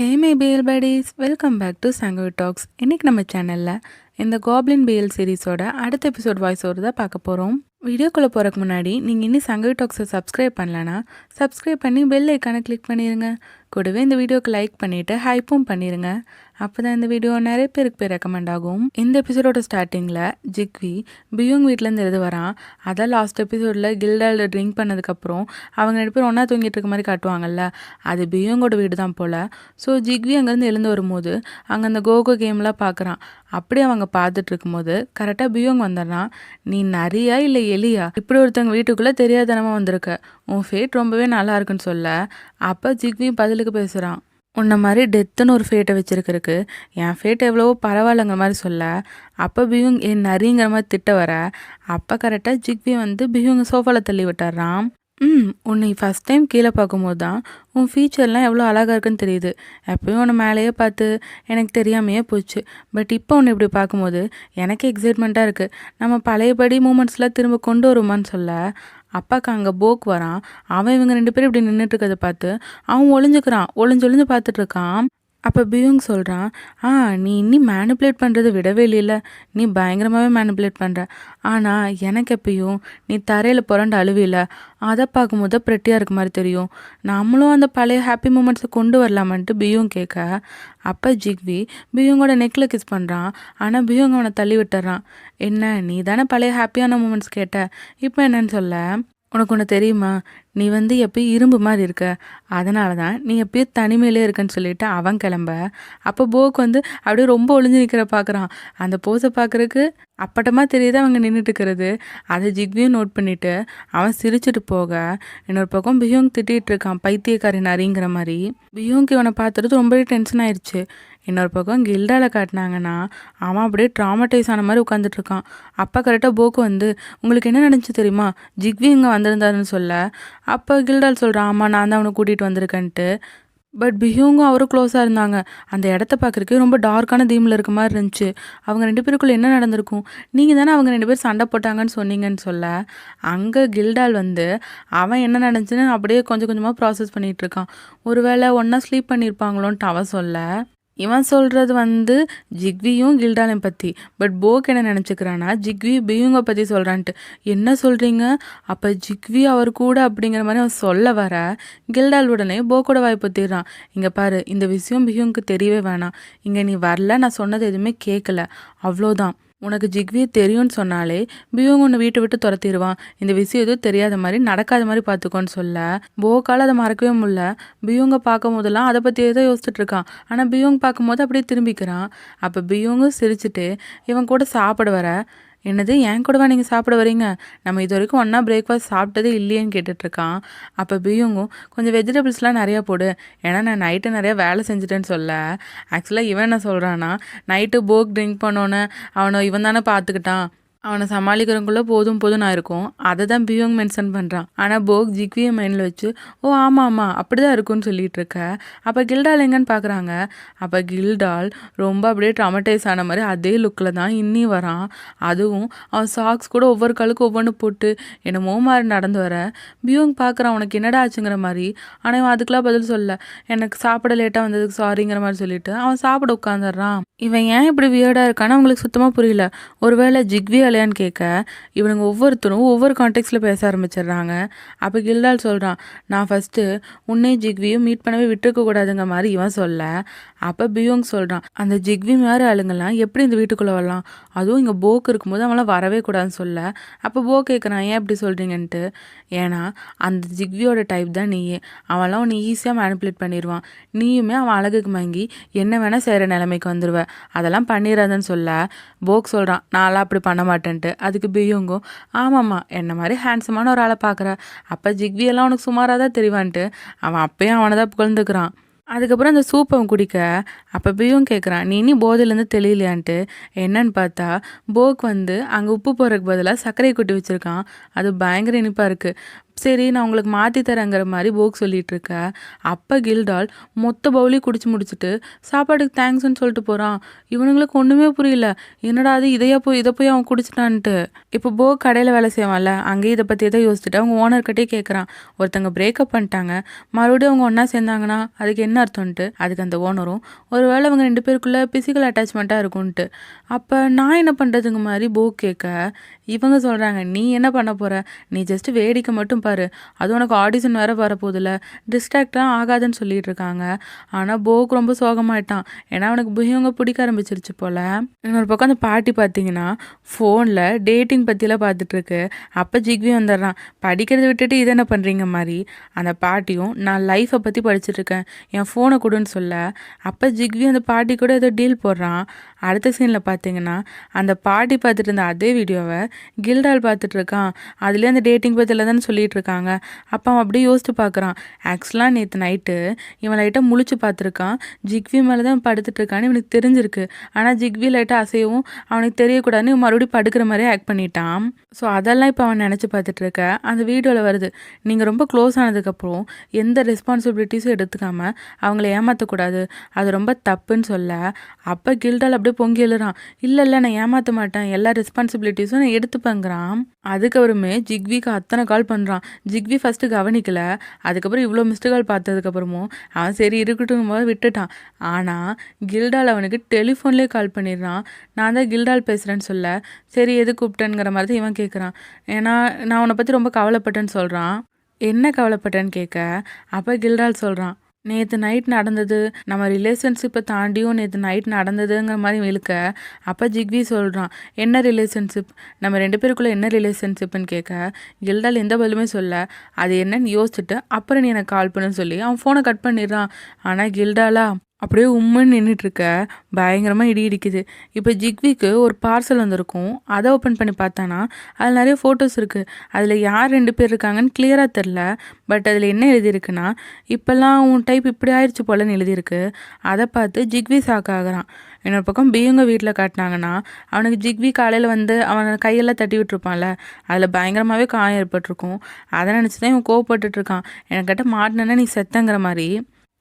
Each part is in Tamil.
Hey my BL baddies, welcome back to Sangavi talks. இன்றைக்கி நம்ம சேனலில் இந்த காப்ளின் பிஎல் சீரிஸோட அடுத்த எபிசோட் வாய்ஸ் ஓவர் தான் பார்க்க போகிறோம். வீடியோக்குள்ளே போகிறக்கு முன்னாடி நீங்கள் இன்னும் சங்கவி டாக்ஸை சப்ஸ்கிரைப் பண்ணலன்னா சப்ஸ்கிரைப் பண்ணி பெல் ஐக்கானை கிளிக் பண்ணிடுங்க. கூடவே இந்த வீடியோக்கு லைக் பண்ணிவிட்டு ஹைப்பும் பண்ணிடுங்க. அப்போ தான் இந்த வீடியோ நிறைய பேருக்கு போய் ரெக்கமெண்ட் ஆகும். இந்த எபிசோடோட ஸ்டார்டிங்கில் ஜிக்வி பியூங் வீட்டிலேருந்து எழுது வரான். அதான் லாஸ்ட் எபிசோடில் கில்டால் ட்ரிங்க் பண்ணதுக்கப்புறம் அவங்க 2 பேரும் ஒன்றா தூங்கிட்டு இருக்க மாதிரி காட்டுவாங்கல்ல, அது பியூங்கோட வீடு தான் போல். ஸோ ஜிக்வி அங்கேருந்து எழுந்து வரும்போது அங்கே அந்த கோகோ கேம்லாம் பார்க்குறான். அப்படியே அவங்க பார்த்துட்டு இருக்கும்போது கரெக்டாக பியூங் வந்துடுறான். நீ நரியா இல்லை எலியா, இப்படி ஒருத்தவங்க வீட்டுக்குள்ளே தெரியாதனமாக வந்திருக்க, உன் ஃபேட் ரொம்பவே நல்லா இருக்குன்னு சொல்ல, அப்போ ஜிக்வி பதிலுக்கு பேசுகிறான். உன்ன மாதிரி டெத்துன்னு ஒரு ஃபேட்டை வச்சுருக்கிறதுக்கு என் ஃபேட் எவ்வளவோ பரவாயில்லைங்கிற மாதிரி சொல்ல, அப்போ பியூங் என் நரிங்கிற மாதிரி திட்ட வர, அப்போ கரெக்டாக ஜிக்வி வந்து பியூங்க சோஃபாவில் தள்ளி விட்டுறான். உன்னை ஃபஸ்ட் டைம் கீழே பார்க்கும்போது தான் உன் ஃபீச்சர்லாம் எவ்வளோ அழகாக இருக்குன்னு தெரியுது. எப்பயும் உன்னை மேலேயே பார்த்து எனக்கு தெரியாமையே போச்சு. பட் இப்போ உன்னை இப்படி பார்க்கும்போது எனக்கு எக்ஸைட்மெண்ட்டாக இருக்குது. நம்ம பழையபடி மூமெண்ட்ஸ்லாம் திரும்ப கொண்டு வருமான்னு சொல்ல, அப்பாவுக்கு அங்கே போக் வரான். அவன் இவங்க 2 பேரும் இப்படி நின்றுட்டு இருக்கிறத பார்த்து அவன் ஒளிஞ்சு பார்த்துட்ருக்கான். அப்போ பியூங் சொல்கிறான், நீ இன்னும் மேனிப்புலேட் பண்ணுறதை விடவே இல்லைல்ல, நீ பயங்கரமாகவே மேனிப்புலேட் பண்ணுற. ஆனால் எனக்கு எப்பயும் நீ தரையில் புரண்டு அழுவில்ல, அதை பார்க்கும்போது ப்ரெட்டியாக இருக்க மாதிரி தெரியும். நம்மளும் அந்த பழைய ஹாப்பி மூமெண்ட்ஸை கொண்டு வரலாமான்ட்டு பியூங் கேட்க, அப்போ ஜிக்வி பியூங்கோட நெக்கில் கிஸ் பண்ணுறான். ஆனால் பியூங் அவனை தள்ளி விட்டுறான். என்ன, நீ தானே பழைய ஹாப்பியான மூமெண்ட்ஸ் கேட்ட, இப்போ என்னன்னு சொல்ல, உனக்கு ஒன்று தெரியுமா, நீ வந்து எப்பயும் இரும்பு மாதிரி இருக்க, அதனால தான் நீ எப்பயும் தனிமையிலே இருக்கன்னு சொல்லிட்டு அவன் கிளம்ப. அப்போ போக் வந்து அப்படியே ரொம்ப ஒளிஞ்சு நிற்கிற பார்க்குறான். அந்த போஸை பார்க்குறக்கு அப்பட்டமாக தெரியுது அவங்க நின்றுட்டு இருக்கிறது. அதை ஜிக்வியும் நோட் பண்ணிவிட்டு அவன் சிரிச்சுட்டு போக, இன்னொரு பக்கம் பியூங் திட்டிகிட்டு இருக்கான், பைத்தியக்காரி நரிங்கிற மாதிரி. பியூங்க்கு இவனை பார்த்துட்டு ரொம்பவே டென்ஷன் ஆயிடுச்சு. இன்னொரு பக்கம் கில்டால காட்டினாங்கன்னா அவன் அப்படியே ட்ராமடைஸ் ஆன மாதிரி உட்காந்துட்ருக்கான். அப்போ கரெக்டாக போக்கு வந்து, உங்களுக்கு என்ன நடந்துச்சு தெரியுமா, ஜிக்வி இங்கே வந்திருந்தாருன்னு சொல்ல, அப்போ கில்டால் சொல்கிறான், ஆமாம் நான் தான் அவனை கூட்டிகிட்டு வந்திருக்கேன்ட்டு. பட் பியூங்கும் அவரும் க்ளோஸாக இருந்தாங்க. அந்த இடத்த பார்க்குறக்கே ரொம்ப டார்க்கான தீமில் இருக்க மாதிரி இருந்துச்சு. அவங்க 2 பேருக்குள்ளே என்ன நடந்திருக்கும், நீங்கள் தானே அவங்க 2 பேர் சண்டை போட்டாங்கன்னு சொன்னீங்கன்னு சொல்ல, அங்கே கில்டால் வந்து அவன் என்ன நடந்துச்சுன்னு அப்படியே கொஞ்சம் கொஞ்சமாக ப்ராசஸ் பண்ணிகிட்ருக்கான். ஒருவேளை ஒன்றா ஸ்லீப் பண்ணியிருப்பாங்களோன்ட்டு அவன் சொல்ல, இவன் சொல்கிறது வந்து ஜிக்வியும் கில்டாலையும் பற்றி. பட் போக் என்ன நினச்சிக்கிறான்னா ஜிக்வி பியூங்கை பற்றி சொல்கிறான்ட்டு. என்ன சொல்கிறீங்க, அப்போ ஜிக்வி அவர் கூட அப்படிங்கிற மாதிரி அவன் சொல்ல வர, கில்டால் உடனே போக்கோட வாய்ப்பு தீர்றான். இங்கே பாரு, இந்த விஷயம் பியூங்க்கு தெரியவே வேணாம். இங்கே நீ வரல, நான் சொன்னது எதுவுமே கேட்கல, அவ்வளோதான். உனக்கு ஜிக்வி தெரியும்னு சொன்னாலே பியூங் உன்னை வீட்டை விட்டு துரத்திடுவான். இந்த விஷயம் எதுவும் தெரியாத மாதிரி நடக்காத மாதிரி பார்த்துக்கோன்னு சொல்ல, போக்கால் அதை மறக்கவே முடியல. பியூங்கை பார்க்கும் போதெல்லாம் அதை பற்றியே தான் யோசிச்சுட்டு இருக்கான். ஆனால் பியூங் பார்க்கும்போது அப்படியே திரும்பிக்கிறான். அப்போ பியூங்கும் சிரிச்சுட்டு இவன் கூட சாப்பிட வர, என்னது என் கூடவா நீங்கள் சாப்பிட வரீங்க, நம்ம இது வரைக்கும் ஒன்றா பிரேக்ஃபாஸ்ட் சாப்பிட்டதே இல்லையேன்னு கேட்டுட்ருக்கான். அப்போ பியூங்கும் கொஞ்சம் வெஜிடபிள்ஸ்லாம் நிறையா போடு, ஏன்னா நான் நைட்டு நிறையா வேலை செஞ்சுட்டேன்னு சொல்ல, ஆக்சுவலாக இவன் என்ன சொல்கிறான்னா, நைட்டு போக் ட்ரிங்க் பண்ணோன்னே அவனை இவன் தானே பார்த்துக்கிட்டான், அவனை சமாளிக்கிறவங்குள்ளே போதும் ஆயிருக்கும். அதை தான் பியூங் மென்ஷன் பண்ணுறான். ஆனால் போக் ஜிக்வியை மைண்டில் வச்சு, ஓ ஆமாம் அப்படி தான் இருக்குன்னு சொல்லிட்டு இருக்க. அப்போ கில்டால் எங்கன்னு பார்க்குறாங்க. அப்போ கில்டால் ரொம்ப அப்படியே ட்ராமடைஸ் ஆன மாதிரி அதே லுக்கில் தான் இன்னி வரான். அதுவும் அவன் சாக்ஸ் கூட ஒவ்வொரு காலுக்கும் ஒவ்வொன்று போட்டு என்னமோ மாதிரி நடந்து வர, பியூங் பார்க்குறான் உனக்கு என்னடா ஆச்சுங்கிற மாதிரி. ஆனால் இவன் அதுக்கெலாம் பதில் சொல்ல, எனக்கு சாப்பிட லேட்டாக வந்ததுக்கு சாரிங்கிற மாதிரி சொல்லிட்டு அவன் சாப்பிட உட்காந்துடுறான். இவன் ஏன் இப்படி வியர்டாக இருக்கான்னு அவங்களுக்கு சுத்தமாக புரியல. ஒருவேளை ஜிக்வி இல்லையான்னு கேட்க, இவனுங்க ஒவ்வொருத்தரும் ஒவ்வொரு கான்டெக்ட்ஸில் பேச ஆரம்பிச்சிடுறாங்க. அப்போ கில்டால் சொல்கிறான், நான் ஃபஸ்ட்டு உன்னே ஜிக்வியும் மீட் பண்ணவே விட்டுருக்கக்கூடாதுங்க மாதிரி இவன் சொல்ல, அப்போ பியூங் சொல்கிறான், அந்த ஜிக்வி மாதிரி ஆளுங்கள்லாம் எப்படி இந்த வீட்டுக்குள்ளே வரலாம், அதுவும் இங்கே போக் இருக்கும்போது அவங்களாம் வரவே கூடாதுன்னு சொல்ல, அப்போ போக் கேட்குறான் ஏன் இப்படி சொல்கிறீங்கன்ட்டு. ஏன்னா அந்த ஜிக்வியோட டைப் தான் நீயே, அவன்லாம் உன்னை ஈஸியாக மேனிப்புலேட் பண்ணிடுவான். நீயுமே அவன் அழகுக்கு மங்கி என்ன வேணால் செய்கிற நிலைமைக்கு வந்துடுவ, அதெல்லாம் பண்ணிடாதன்னு சொல்ல, போக் சொல்கிறான் நான்லாம் அப்படி பண்ண மாட்டேன்ட்டு. அதுக்கு பியூங்கும், ஆமாம்மா என்ன மாதிரி ஹேண்ட்ஸமான ஒரு ஆளை பார்க்குற, அப்போ ஜிக்வியெல்லாம் உனக்கு சுமாராக தான் தெரிவான்ட்டு அவன் அப்பயும் அவனை தான் புகழ்ந்துக்கிறான். அதுக்கப்புறம் அந்த சூப் அவன் குடிக்க, அப்போ பியூங் கேட்குறான் நீ இனி போதையிலேருந்து தெளியலையான்ட்டு. என்னன்னு பார்த்தா போக் வந்து அங்கே உப்பு போடுறதுக்கு பதிலாக சர்க்கரையை கொட்டி வச்சுருக்கான். அது பயங்கர இனிப்பாக இருக்குது. சரி நான் உங்களுக்கு மாற்றி தரேங்கிற மாதிரி போக் சொல்லிட்டு இருக்க. அப்போ கில்டால் மொத்த பவுலையும் குடிச்சு முடிச்சுட்டு சாப்பாட்டுக்கு தேங்க்ஸ்ன்னு சொல்லிட்டு போகிறான். இவனுங்களுக்கு ஒன்றுமே புரியல, என்னடா அது இதை போய் அவன் குடிச்சிட்டான்ட்டு. இப்போ போக் கடையில் வேலை செய்வான்ல, அங்கேயே இதை பற்றி தான் யோசிச்சுட்டு அவங்க ஓனர்கிட்டே கேட்குறான். ஒருத்தங்க பிரேக்கப் பண்ணிட்டாங்க, மறுபடியும் அவங்க ஒன்றா சேர்ந்தாங்கன்னா அதுக்கு என்ன அர்த்தம்ன்ட்டு. அதுக்கு அந்த ஓனரும் ஒருவேளை அவங்க 2 பேருக்குள்ளே பிசிக்கல் அட்டாச்மெண்ட்டாக இருக்கும்ன்ட்டு. அப்போ நான் என்ன பண்ணுறதுங்க மாதிரி போக் கேட்க, இவங்க சொல்கிறாங்க, நீ என்ன பண்ண போகிற, நீ ஜஸ்ட் வேடிக்கை மட்டும் பாரு, அது உனக்கு ஆடிஷன் வேறு வரப்போதில்ல, டிஸ்ட்ராக்டாக ஆகாதுன்னு சொல்லிட்டு இருக்காங்க. ஆனால் போக் ரொம்ப சோகமாயிட்டான், ஏன்னா அவனுக்கு இவங்க பிடிக்க ஆரம்பிச்சிருச்சு போல். இன்னொரு பக்கம் அந்த பாட்டி பார்த்தீங்கன்னா ஃபோனில் டேட்டிங் பற்றிலாம் பார்த்துட்ருக்கு. அப்போ ஜிக்வி வந்துடுறான். படிக்கிறத விட்டுட்டு இது என்ன பண்ணுறீங்க மாதிரி. அந்த பாட்டியும் நான் லைஃப்பை பற்றி படிச்சுட்ருக்கேன், என் ஃபோனை கொடுன்னு சொல்ல, அப்போ ஜிக்வி அந்த பாட்டி கூட ஏதோ டீல் போடுறான். அடுத்த சீனில் பார்த்தீங்கன்னா அந்த பாட்டி பார்த்துட்டு இருந்த அதே வீடியோவை கில்டால் பார்த்துட்ருக்கான். அதுலேயே அந்த டேட்டிங் பற்றியில் தானே சொல்லிகிட்டு இருக்காங்க. அப்போ அவன் அப்படியே யோசித்து பார்க்குறான். ஆக்சுவலாக நேற்று நைட்டு இவன் லைட்டாக முழிச்சு பார்த்துருக்கான், ஜிக்வி மேலே தான் படுத்துட்ருக்கான்னு இவனுக்கு தெரிஞ்சிருக்கு. ஆனால் ஜிக்வி லைட்டாக அசையவும் அவனுக்கு தெரியக்கூடாதுன்னு மறுபடியும் படுக்கிற மாதிரியே ஆக்ட் பண்ணிட்டான். ஸோ அதெல்லாம் இப்போ அவன் நினச்சி பார்த்துட்ருக்க. அந்த வீடியோவில் வருது, நீங்கள் ரொம்ப க்ளோஸ் ஆனதுக்கப்புறம் எந்த ரெஸ்பான்சிபிலிட்டிஸும் எடுத்துக்காமல் அவங்கள ஏமாற்றக்கூடாது, அது ரொம்ப தப்புன்னு சொல்ல, அப்போ கில்டால் அப்படியே பொங்கி எழுறான். இல்லை நான் ஏமாற்ற மாட்டேன், எல்லா ரெஸ்பான்சிபிலிட்டிஸும் நான் எடுத்துப்பேங்கிறான். அதுக்கப்புறமே ஜிக்விக்கு அத்தனை கால் பண்ணுறான். ஜிக்வி ஃபஸ்ட்டு கவனிக்கல, அதுக்கப்புறம் இவ்வளோ மிஸ்டு கால் பார்த்ததுக்கப்புறமும் அவன் சரி இருக்கட்டும் போது விட்டுட்டான். ஆனால் கில்டால் அவனுக்கு டெலிஃபோன்லேயே கால் பண்ணிடுறான். நான் தான் கில்டால் பேசுகிறேன்னு சொல்ல, சரி எது கூப்பிட்டேங்கிற மாதிரி தான் இவன் கேட்குறான். ஏன்னா நான் உன்னை பற்றி ரொம்ப கவலைப்பட்டேன்னு சொல்கிறான். என்ன கவலைப்பட்டேன்னு கேட்க, அப்போ கில்டால் சொல்கிறான், நேற்று நைட் நடந்தது, நம்ம ரிலேஷன்ஷிப்பை தாண்டியும் நேற்று நைட் நடந்ததுங்கிற மாதிரி இழுக்க. அப்போ ஜிக்வி சொல்கிறான், என்ன ரிலேஷன்ஷிப், நம்ம 2 பேருக்குள்ளே என்ன ரிலேஷன்ஷிப்னு கேட்க, கில்டால் எந்த பதிலுமே சொல்ல. அது என்னன்னு யோசிச்சுட்டு அப்புறம் நீ எனக்கு கால் பண்ணுன்னு சொல்லி அவன் ஃபோனை கட் பண்ணிடுறான். ஆனால் கில்டாலா அப்படியே உம்முன்னு நின்றுட்டுருக்க, பயங்கரமாக இடி இடிக்குது. இப்போ ஜிக்விக்கு ஒரு பார்சல் வந்திருக்கும், அதை ஓப்பன் பண்ணி பார்த்தானா அதில் நிறைய ஃபோட்டோஸ் இருக்குது. அதில் யார் 2 பேர் இருக்காங்கன்னு கிளியராக தெரில. பட் அதில் என்ன எழுதியிருக்குன்னா, இப்போல்லாம் உன் டைப் இப்படி ஆயிடுச்சு போலன்னு எழுதியிருக்கு. அதை பார்த்து ஜிக்வி ஷாக் ஆகுறான். இன்னொரு பக்கம் பியுங்க வீட்டில் காட்டினாங்கன்னா, அவனுக்கு ஜிக்வி காலையில் வந்து அவனை கையெல்லாம் தட்டி விட்டுருப்பான்ல, அதில் பயங்கரமாகவே காயம் ஏற்பட்டிருக்கும். அதை நினச்சி தான் இவன் கோவப்பட்டுட்ருக்கான், எனக்கிட்ட மாட்டினேன்னா நீ செத்தங்கிற மாதிரி.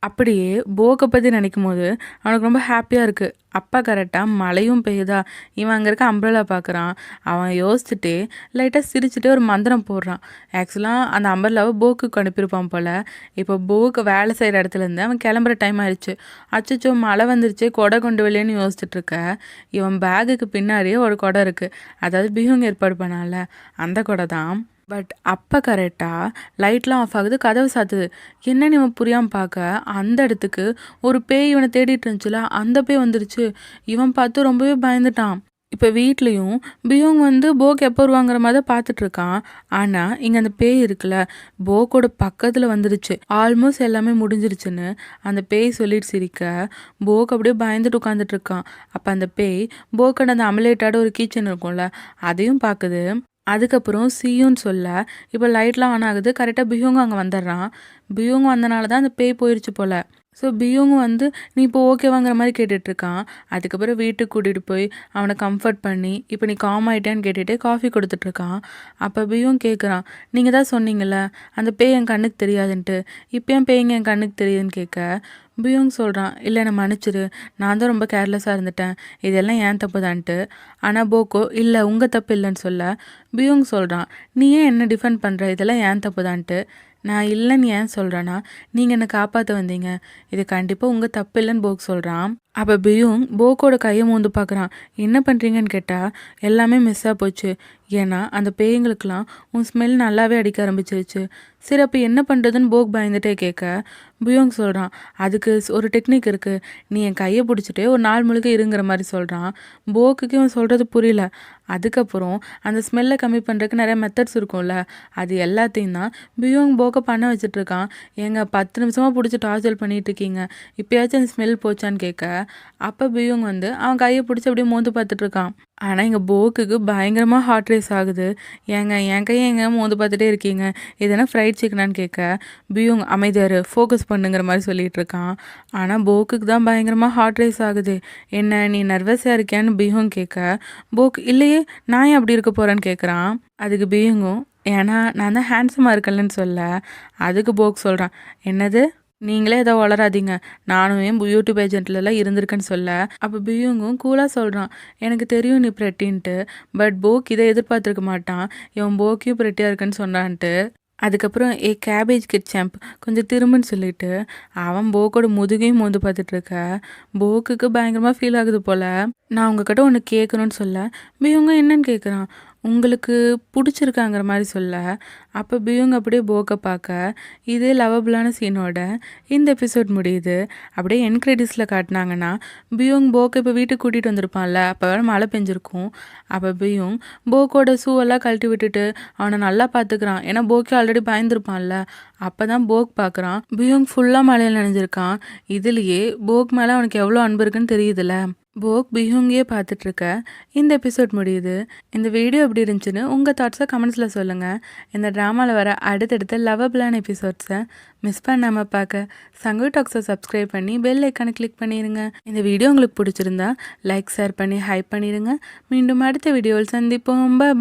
அப்படியே போக்கை பற்றி நினைக்கும் போது அவனுக்கு ரொம்ப ஹாப்பியாக இருக்குது. அப்பா கரெக்டாக மழையும் பெய்யுதா, இவன் அங்கே இருக்க அம்ப்ரெல்லா பார்க்குறான். அவன் யோசிச்சுட்டே லைட்டாக சிரிச்சுட்டு ஒரு மந்திரம் போடுறான். ஆக்சுவலாக அந்த அம்ப்ரெல்லாவை போக்குக்கு அனுப்பியிருப்பான் போல். இப்போ போக்கு வேலை செய்கிற இடத்துலேருந்து அவன் கிளம்புற டைம் ஆயிடுச்சு. அச்சச்சோ மழை வந்துருச்சு, கொடை கொண்டு வெளியேன்னு யோசிச்சுட்ருக்க. இவன் பேகுக்கு பின்னாடியே ஒரு கொடை இருக்குது, அதாவது பியூங் ஏற்பாடு பண்ணால அந்த கொடை தான். பட் அப்போ கரெக்டாக லைட்லாம் ஆஃப் ஆகுது, கதவு சாத்துது. என்னன்னு இவன் புரியாமல் பார்க்க, அந்த இடத்துக்கு ஒரு பேய் இவனை தேடிட்டு இருந்துச்சுல, அந்த பேய் வந்துருச்சு. இவன் பார்த்து ரொம்பவே பயந்துட்டான். இப்போ வீட்லேயும் பியோங் வந்து போக் எப்போ வருவாங்கிற மாதிரி தான் பார்த்துட்ருக்கான். ஆனால் இங்கே அந்த பேய் இருக்குல்ல, போக்கோட பக்கத்தில் வந்துருச்சு. ஆல்மோஸ்ட் எல்லாமே முடிஞ்சிருச்சுன்னு அந்த பேய் சொல்லிட்டு சிரிக்க, போக் அப்படியே பயந்துட்டு உட்காந்துட்ருக்கான். அப்போ அந்த பேய் போக்கோட அந்த அமலேட்டாட ஒரு கிச்சன் இருக்கும்ல, அதையும் பார்க்குது. அதுக்கப்புறம் சியூன்னு சொல்ல, இப்போ லைட்லாம் ஆன் ஆகுது. கரெக்டாக பியூங் அங்கே வந்துடுறான். பியூங் வந்தனால தான் அந்த பேய் போயிடுச்சு போல். ஸோ பியூங் வந்து நீ இப்போ ஓகேவாங்கிற மாதிரி கேட்டுட்ருக்கான். அதுக்கப்புறம் வீட்டுக்கு கூட்டிகிட்டு போய் அவனை கம்ஃபர்ட் பண்ணி, இப்போ நீ காம் ஆகிட்டேன்னு கேட்டுகிட்டே காஃபி கொடுத்துட்ருக்கான். அப்போ பியூங் கேட்குறான், நீங்கள் தான் சொன்னீங்கள்ல அந்த பேய் என் கண்ணுக்கு தெரியாதுன்ட்டு, இப்போ ஏன் பேய்ங்க என் கண்ணுக்கு தெரியுதுன்னு கேட்க, பியூங் சொல்கிறான், இல்லை என்னை மன்னிச்சிரு, நான் தான் ரொம்ப கேர்லெஸ்ஸாக இருந்துட்டேன், இதெல்லாம் ஏன் தப்பு தான்ட்டு. ஆனால் போக்கோ இல்லை உங்கள் தப்பு இல்லைன்னு சொல்ல, பியூங் சொல்கிறான், நீ ஏன் என்ன டிஃபெண்ட் பண்ணுற, இதெல்லாம் ஏன் தப்பு தான்ட்டு. நான் இல்லைன்னு ஏன் சொல்கிறேன்னா, நீங்கள் என்னை காப்பாற்ற வந்தீங்க, இது கண்டிப்பாக உங்கள் தப்பு இல்லைன்னு போக் சொல்கிறான். அப்போ பியூங் போக்கோட கையை மூந்து பார்க்குறான். என்ன பண்ணுறீங்கன்னு கேட்டால், எல்லாமே மிஸ்ஸாக போச்சு, ஏன்னா அந்த பேய்களுக்கெலாம் உன் ஸ்மெல் நல்லாவே அடிக்க ஆரம்பிச்சிருச்சு. சரி அப்போ என்ன பண்ணுறதுன்னு போக் பயந்துட்டே கேட்க, பியூங் சொல்கிறான், அதுக்கு ஒரு டெக்னிக் இருக்குது, நீ என் கையை பிடிச்சிட்டே ஒரு நாள் முழுக்க இருங்கிற மாதிரி சொல்கிறான். போக்குக்கு இவன் சொல்கிறது புரியல. அதுக்கப்புறம் அந்த ஸ்மெல்லை கம்மி பண்ணுறதுக்கு நிறைய மெத்தட்ஸ் இருக்கும்ல, அது எல்லாத்தையும் தான் பியூங் போக்கை பண்ண வச்சிட்ருக்கான். ஏங்க 10 நிமிஷமாக பிடிச்சி டார்ச்சர் பண்ணிகிட்டு இருக்கீங்க, இப்போயாச்சும் அந்த ஸ்மெல் போச்சான்னு கேட்க, அப்போ பியூங் வந்து அவன் கையை பிடிச்சி அப்படியே மோந்து பார்த்துட்ருக்கான். ஆனால் இங்கே போக்குக்கு பயங்கரமாக ஹார்ட் ரேஸ் ஆகுது. ஏங்க என் கையை எங்க மோந்து பார்த்துட்டே இருக்கீங்க, இதெல்லாம் ஃப்ரைட் சிக்கனான்னு கேட்க, பியூங் அமைதியாரு ஃபோக்கஸ் பண்ணுங்கிற மாதிரி சொல்லிகிட்டு இருக்கான். ஆனால் போக்குக்கு தான் பயங்கரமாக ஹார்ட் ரேஸ் ஆகுது. என்ன நீ நர்வஸாக இருக்கியான்னு பியூங் கேட்க, போக் இல்லையே நான் ஏன் அப்படி இருக்க போகிறேன்னு கேட்குறான். அதுக்கு பியூங்கும், ஏன்னா நான் தான் ஹேண்ட்ஸமாக இருக்கலன்னு சொல்ல. அதுக்கு போக் சொல்கிறான், என்னது நீங்களே ஏதோ வளராதீங்க, நானும் யூடியூப் ஏஜென்ட்லலாம் இருந்திருக்கேன்னு சொல்ல. அப்போ பியூங்கும் கூலாக சொல்கிறான், எனக்கு தெரியும் நீ பிரெட்டின்ட்டு, பட் போக் இதை எதிர்பார்த்துருக்க மாட்டான், இவன் போக்கியும் பிரெட்டியாக இருக்குன்னு சொன்னான்ட்டு. அதுக்கப்புறம் கேபேஜ் கிட் சாம்ப் கொஞ்சம் திரும்புன்னு சொல்லிட்டு அவன் போக்கோட முதுகையும் மோந்து பார்த்துட்டு இருக்க. போக்குக்கு பயங்கரமாக ஃபீல் ஆகுது போல். நான் உங்ககிட்ட ஒன்று கேட்கணும்னு சொல்ல, பியூங்க என்னன்னு கேட்குறான், உங்களுக்கு பிடிச்சிருக்காங்கிற மாதிரி சொல்ல. அப்போ பியூங் அப்படியே போக்கை பார்க்க. இதே லவபிளான சீனோட இந்த எபிசோட் முடியுது. அப்படியே என் கிரெடிட்ஸில் காட்டினாங்கன்னா பியூங் போக்கை இப்போ வீட்டுக்கு கூட்டிகிட்டு வந்திருப்பான்ல, அப்போ வேறு மழை பெஞ்சிருக்கும். அப்போ பியூங் போக்கோட ஷூவெல்லாம் கழட்டி விட்டுட்டு அவனை நல்லா பார்த்துக்கிறான். ஏன்னா போக்கே ஆல்ரெடி பயந்துருப்பான்ல. அப்போ தான் போக் பார்க்குறான், பியூங் ஃபுல்லாக மழையில் நனைஞ்சிருக்கான். இதுலேயே போக் மேலே அவனுக்கு எவ்வளோ அன்பு இருக்குன்னு தெரியுதுல்ல. போக் பியூங்கே பார்த்துட்ருக்க இந்த எபிசோட் முடியுது. இந்த வீடியோ எப்படி இருந்துச்சுன்னு உங்கள் தாட்ஸை கமெண்ட்ஸில் சொல்லுங்கள். இந்த ட்ராமாவில் வர அடுத்தடுத்த லவபிளான எபிசோட்ஸை மிஸ் பண்ணாமல் பார்க்க சங்கவி டாக்ஸை சப்ஸ்கிரைப் பண்ணி பெல் ஐக்கானை கிளிக் பண்ணிடுங்க. இந்த வீடியோ உங்களுக்கு பிடிச்சிருந்தா லைக் ஷேர் பண்ணி ஹைப் பண்ணிடுங்க. மீண்டும் அடுத்த வீடியோவில் சந்திப்போம்.